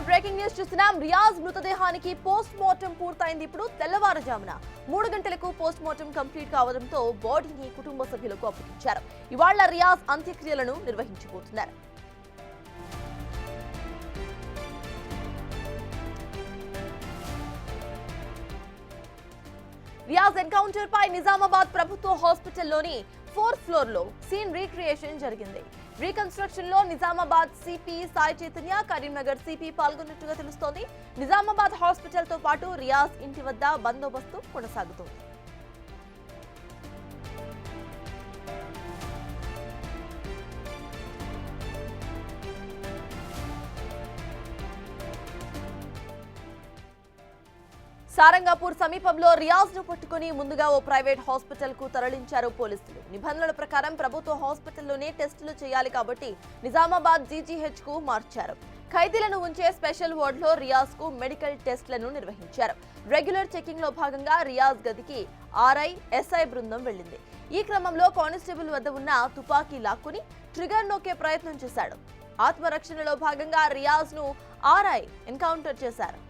Breaking news చూస్తున్నాం. Riyaz మృతదేహానికి post mortem పూర్తయింది. ఇప్పుడు తెల్లవారుజామున 3 గంటలకు పోస్ట్ మార్టం కంప్లీట్ కావడంతో బాడీని కుటుంబ సభ్యులకు అప్పగించారు. ఇవాళ రియాజ్ అంత్యక్రియలను నిర్వహించబోతున్నారు. రియాజ్ ఎన్కౌంటర్ పై నిజామాబాద్ ప్రభుత్వ హాస్పిటల్లోని 4th ఫ్లోర్ లో సీన్ రీక్రియేషన్ జరిగింది. రీకన్స్ట్రక్షన్ లో నిజామాబాద్ సిపి సాయి చైతన్య, కరీంనగర్ సిపి పాల్గొన్నట్టుగా తెలుస్తోంది. నిజామాబాద్ హాస్పిటల్ తో పాటు రియాజ్ ఇంటి వద్ద బందోబస్తు కొనసాగుతోంది. సారంగాపూర్ సమీపంలో రియాజ్ ను పట్టుకుని ముందుగా ఓ ప్రైవేట్ హాస్పిటల్ కు తరలించారు పోలీసులు. నిబంధనల ప్రకారం ప్రభుత్వ హాస్పిటల్లోనే టెస్టులు చేయాలి కాబట్టి నిజామాబాద్ జీజీహెచ్ కు మార్చారు. ఖైదీలను ఉంచే స్పెషల్ వార్డ్ లో రియాజ్ కు మెడికల్ టెస్టులను నిర్వహించారు. రెగ్యులర్ చెకింగ్ లో భాగంగా రియాజ్ గదికి ఆర్ఐ, ఎస్ఐ బృందం వెళ్లింది. ఈ క్రమంలో కానిస్టేబుల్ వద్ద ఉన్న తుపాకీ లాక్కుని ట్రిగర్ నొక్కే ప్రయత్నం చేశాడు. ఆత్మరక్షణలో భాగంగా రియాజ్ ను ఆర్ఐ ఎన్కౌంటర్ చేశారు.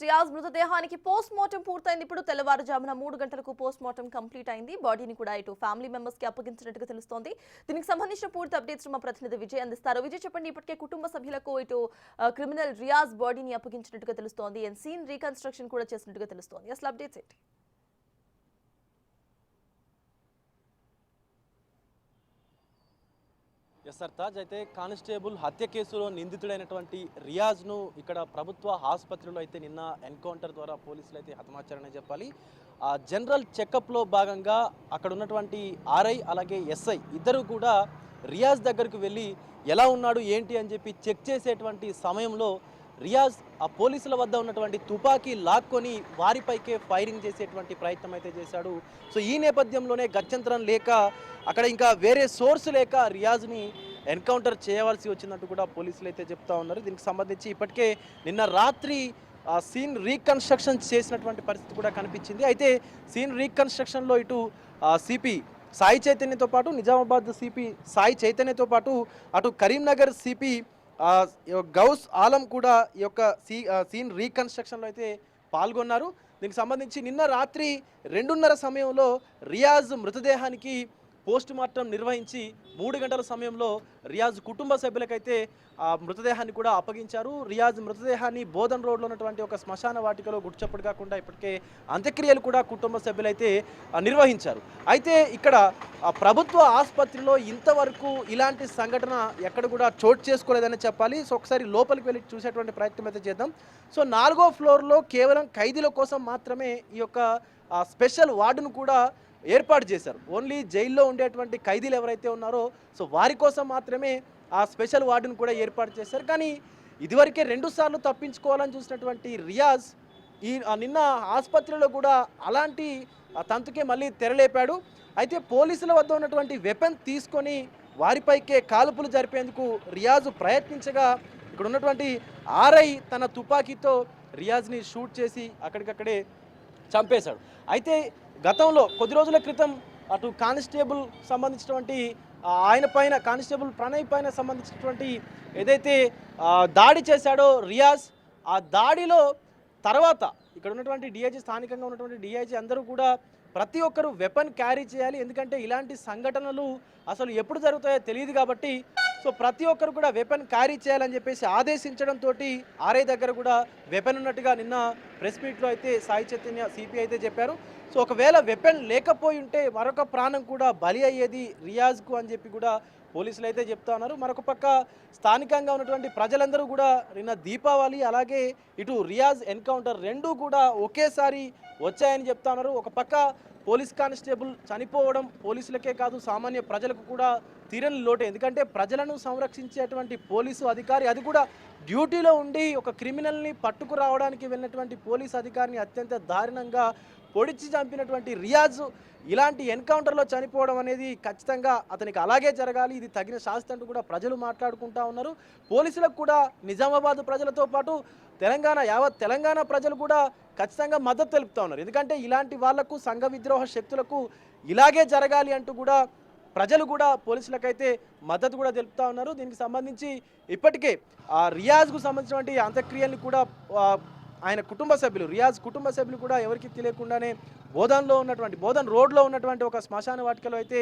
రియాజ్ మృతదేహానికి పోస్ట్ మార్టం పూర్తయింది. ఇప్పుడు తెల్లవారుజామున 3 గంటలకు పోస్ట్ మార్టం కంప్లీట్ అయింది. బాడీని కూడా ఇటు ఫ్యామిలీ మెంబర్స్ కి అప్పగించినట్టుగా తెలుస్తోంది. దీనికి సంబంధించిన పూర్తి అప్డేట్స్ మా ప్రతినిధి విజయ్ అందిస్తారు. విజయ్, చెప్పండి, ఇప్పటికే కుటుంబ సభ్యులకు ఇటు క్రిమినల్ రియాజ్ బాడీని అప్పగించినట్టుగా తెలుస్తోంది. అండ్ సీన్ రీకన్స్ట్రక్షన్ కూడా చేసినట్టుగా తెలుస్తోంది. అసలు అప్డేట్స్ ఏంటి? తాజ్, అయితే కానిస్టేబుల్ హత్య కేసులో నిందితుడైనటువంటి రియాజ్ను ఇక్కడ ప్రభుత్వ ఆసుపత్రిలో అయితే నిన్న ఎన్కౌంటర్ ద్వారా పోలీసులు అయితే హతమార్చారని చెప్పాలి. జనరల్ చెకప్లో భాగంగా అక్కడ ఉన్నటువంటి ఆర్ఐ అలాగే ఎస్ఐ ఇద్దరు కూడా రియాజ్ దగ్గరకు వెళ్ళి ఎలా ఉన్నాడు ఏంటి అని చెప్పి చెక్ చేసేటువంటి సమయంలో రియాజ్ ఆ పోలీసుల వద్ద ఉన్నటువంటి తుపాకీ లాక్కొని వారిపైకే ఫైరింగ్ చేసేటువంటి ప్రయత్నం అయితే చేశాడు. సో ఈ నేపథ్యంలోనే గత్యంతరం లేక అక్కడ ఇంకా వేరే సోర్స్ లేక రియాజ్ని ఎన్కౌంటర్ చేయవలసి వచ్చినట్టు కూడా పోలీసులు అయితే చెప్తా ఉన్నారు. దీనికి సంబంధించి ఇప్పటికే నిన్న రాత్రి సీన్ రీకన్స్ట్రక్షన్ చేసినటువంటి పరిస్థితి కూడా కనిపించింది. అయితే సీన్ రీకన్స్ట్రక్షన్లో ఇటు సిపి సాయి చైతన్యతో పాటు నిజామాబాద్ సిపి సాయి చైతన్యతో పాటు అటు కరీంనగర్ సిపి గౌస్ ఆలం కూడా ఈ యొక్క సీన్ రీకన్స్ట్రక్షన్లో అయితే పాల్గొన్నారు. దీనికి సంబంధించి నిన్న రాత్రి 2:30 సమయంలో రియాజ్ మృతదేహానికి పోస్ట్ మార్టం నిర్వహించి 3 గంటల సమయంలో రియాజ్ కుటుంబ సభ్యులకైతే ఆ మృతదేహాన్ని కూడా అప్పగించారు. రియాజ్ మృతదేహాన్ని బోధన్ రోడ్లో ఉన్నటువంటి ఒక శ్మశాన వాటికలో గుడిచప్పుడు కాకుండా ఇప్పటికే అంత్యక్రియలు కూడా కుటుంబ సభ్యులైతే నిర్వహించారు. అయితే ఇక్కడ ప్రభుత్వ ఆసుపత్రిలో ఇంతవరకు ఇలాంటి సంఘటన ఎక్కడ కూడా చోటు చేసుకోలేదని చెప్పాలి. సో ఒకసారి లోపలికి వెళ్ళి చూసేటువంటి ప్రయత్నం అయితే చేద్దాం. సో 4వ ఫ్లోర్లో కేవలం ఖైదీల కోసం మాత్రమే ఈ యొక్క స్పెషల్ వార్డును కూడా ఏర్పాటు చేశారు. ఓన్లీ జైల్లో ఉండేటువంటి ఖైదీలు ఎవరైతే ఉన్నారో సో వారి కోసం మాత్రమే ఆ స్పెషల్ వార్డును కూడా ఏర్పాటు చేశారు. కానీ ఇదివరకే 2 సార్లు తప్పించుకోవాలని చూసినటువంటి రియాజ్ నిన్న ఆసుపత్రిలో కూడా అలాంటి తంతుకే మళ్ళీ తెరలేపాడు. అయితే పోలీసుల వద్ద ఉన్నటువంటి వెపన్ తీసుకొని వారిపైకే కాల్పులు జరిపేందుకు రియాజ్ ప్రయత్నించగా ఇక్కడ ఉన్నటువంటి ఆర్ఐ తన తుపాకీతో రియాజ్ని షూట్ చేసి అక్కడికక్కడే చంపేశాడు. అయితే గతంలో కొద్ది రోజుల క్రితం అటు కానిస్టేబుల్ సంబంధించినటువంటి ఆయన పైన కానిస్టేబుల్ ప్రణయ్ పైన సంబంధించినటువంటి ఏదైతే దాడి చేశాడో రియాజ్, ఆ దాడిలో తర్వాత ఇక్కడ ఉన్నటువంటి డిఐజీ, స్థానికంగా ఉన్నటువంటి డిఐజీ అందరూ కూడా ప్రతి ఒక్కరూ వెపన్ క్యారీ చేయాలి. ఎందుకంటే ఇలాంటి సంఘటనలు అసలు ఎప్పుడు జరుగుతాయో తెలియదు కాబట్టి సో ప్రతి ఒక్కరు కూడా వెపన్ క్యారీ చేయాలని చెప్పేసి ఆదేశించడంతో ఆర్ఐ దగ్గర కూడా వెపన్ ఉన్నట్టుగా నిన్న ప్రెస్ మీట్లో అయితే సాయి చైతన్య సిపి అయితే చెప్పారు. సో ఒకవేళ వెపన్ లేకపోయి ఉంటే మరొక ప్రాణం కూడా బలి అయ్యేది రియాజ్కు అని చెప్పి కూడా పోలీసులు అయితే చెప్తా ఉన్నారు. మరొక పక్క స్థానికంగా ఉన్నటువంటి ప్రజలందరూ కూడా నిన్న దీపావళి అలాగే ఇటు రియాజ్ ఎన్కౌంటర్ 2 కూడా ఒకేసారి వచ్చాయని చెప్తా ఉన్నారు. ఒక పక్క పోలీస్ కానిస్టేబుల్ చనిపోవడం పోలీసులకే కాదు సామాన్య ప్రజలకు కూడా తీరని లోటే. ఎందుకంటే ప్రజలను సంరక్షించేటువంటి పోలీసు అధికారి, అది కూడా డ్యూటీలో ఉండి ఒక క్రిమినల్ని పట్టుకురావడానికి వెళ్ళినటువంటి పోలీసు అధికారిని అత్యంత దారుణంగా పొడిచి చంపినటువంటి రియాజ్ ఇలాంటి ఎన్కౌంటర్లో చనిపోవడం అనేది ఖచ్చితంగా అతనికి అలాగే జరగాలి, ఇది తగిన శాస్తి అంటూ కూడా ప్రజలు మాట్లాడుకుంటా ఉన్నారు. పోలీసులకు కూడా నిజామాబాద్ ప్రజలతో పాటు యావత్ తెలంగాణ ప్రజలు కూడా ఖచ్చితంగా మద్దతు తెలుపుతా ఉన్నారు. ఎందుకంటే ఇలాంటి వాళ్లకు సంఘ విద్రోహ శక్తులకు ఇలాగే జరగాలి అంటూ కూడా ప్రజలు కూడా పోలీసులకైతే మద్దతు కూడా తెలుపుతా ఉన్నారు. దీనికి సంబంధించి ఇప్పటికే రియాజ్కు సంబంధించినటువంటి అంత్యక్రియల్ని కూడా ఆయన కుటుంబ సభ్యులు, రియాజ్ కుటుంబ సభ్యులు కూడా ఎవరికి తెలియకుండానే బోధన్ రోడ్లో ఉన్నటువంటి ఒక శ్మశాన వాటికలో అయితే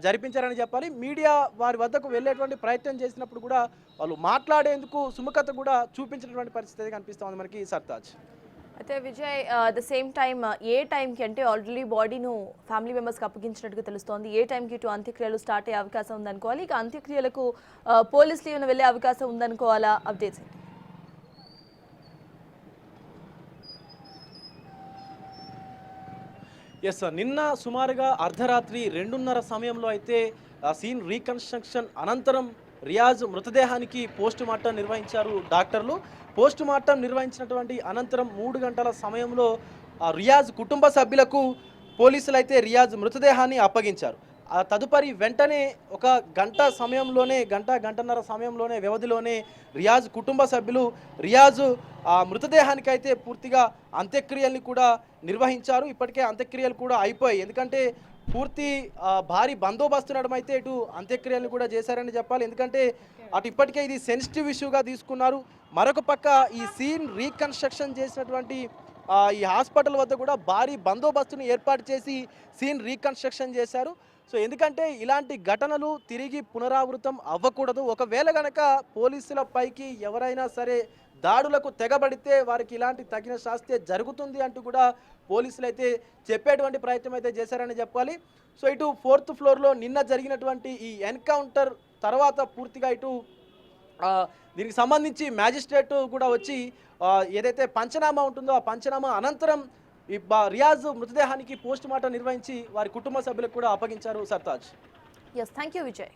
జరిపించారని చెప్పాలి. మీడియా వారి వద్దకు వెళ్ళేటువంటి ప్రయత్నం చేసినప్పుడు కూడా వాళ్ళు మాట్లాడేందుకు సుముఖత కూడా చూపించినటువంటి పరిస్థితి కనిపిస్తూ ఉంది మనకి సర్తాజ్. అయితే విజయ్, ద సేమ్ టైం ఏ టైంకి అంటే ఆల్రెడీ బాడీను ఫ్యామిలీ మెంబర్స్కి అప్పగించినట్టుగా తెలుస్తోంది, ఏ టైంకి ఇటు అంత్యక్రియలు స్టార్ట్ అయ్యే అవకాశం ఉందనుకోవాలి, ఇక అంత్యక్రియలకు పోలీసులు ఏమైనా వెళ్ళే అవకాశం ఉందనుకోవాలా? అప్డేట్స్ ఏంటి? ఎస్ సార్, నిన్న సుమారుగా అర్ధరాత్రి 2:30 సమయంలో అయితే సీన్ రీకన్స్ట్రక్షన్ అనంతరం రియాజ్ మృతదేహానికి పోస్ట్ మార్టం నిర్వహించారు డాక్టర్లు. పోస్ట్ మార్టం నిర్వహించినటువంటి అనంతరం 3 గంటల సమయంలో రియాజ్ కుటుంబ సభ్యులకు పోలీసులు అయితే రియాజ్ మృతదేహాన్ని అప్పగించారు. తదుపరి వెంటనే ఒక గంటన్నర సమయంలోనే వ్యవధిలోనే రియాజ్ కుటుంబ సభ్యులు రియాజ్ మృతదేహానికి అయితే పూర్తిగా అంత్యక్రియల్ని కూడా నిర్వహించారు. ఇప్పటికే అంత్యక్రియలు కూడా అయిపోయాయి. ఎందుకంటే పూర్తి భారీ బందోబస్తు నడమైతే ఇటు అంత్యక్రియలను కూడా చేశారని చెప్పాలి. ఎందుకంటే అటు ఇప్పటికే ఇది సెన్సిటివ్ ఇష్యూగా తీసుకున్నారు. మరొక పక్క ఈ సీన్ రీకన్స్ట్రక్షన్ చేసినటువంటి ఈ హాస్పిటల్ వద్ద కూడా భారీ బందోబస్తును ఏర్పాటు చేసి సీన్ రీకన్స్ట్రక్షన్ చేశారు. సో ఎందుకంటే ఇలాంటి ఘటనలు తిరిగి పునరావృతం అవ్వకూడదు. ఒకవేళ గనక పోలీసుల పైకి ఎవరైనా సరే దాడులకు తెగబడితే వారికి ఇలాంటి తగిన శాస్తి జరుగుతుంది అంటూ కూడా పోలీసులు అయితే చెప్పేటువంటి ప్రయత్నం అయితే చేశారని చెప్పాలి. సో ఇటు 4th ఫ్లోర్లో నిన్న జరిగినటువంటి ఈ ఎన్కౌంటర్ తర్వాత పూర్తిగా ఇటు దీనికి సంబంధించి మ్యాజిస్ట్రేట్ కూడా వచ్చి ఏదైతే పంచనామా ఉంటుందో ఆ పంచనామా అనంతరం ఈ రియాజ్ మృతదేహానికి పోస్ట్ మార్టం నిర్వహించి వారి కుటుంబ సభ్యులకు కూడా అప్పగించారు Sartaj. Yes, thank you Vijay.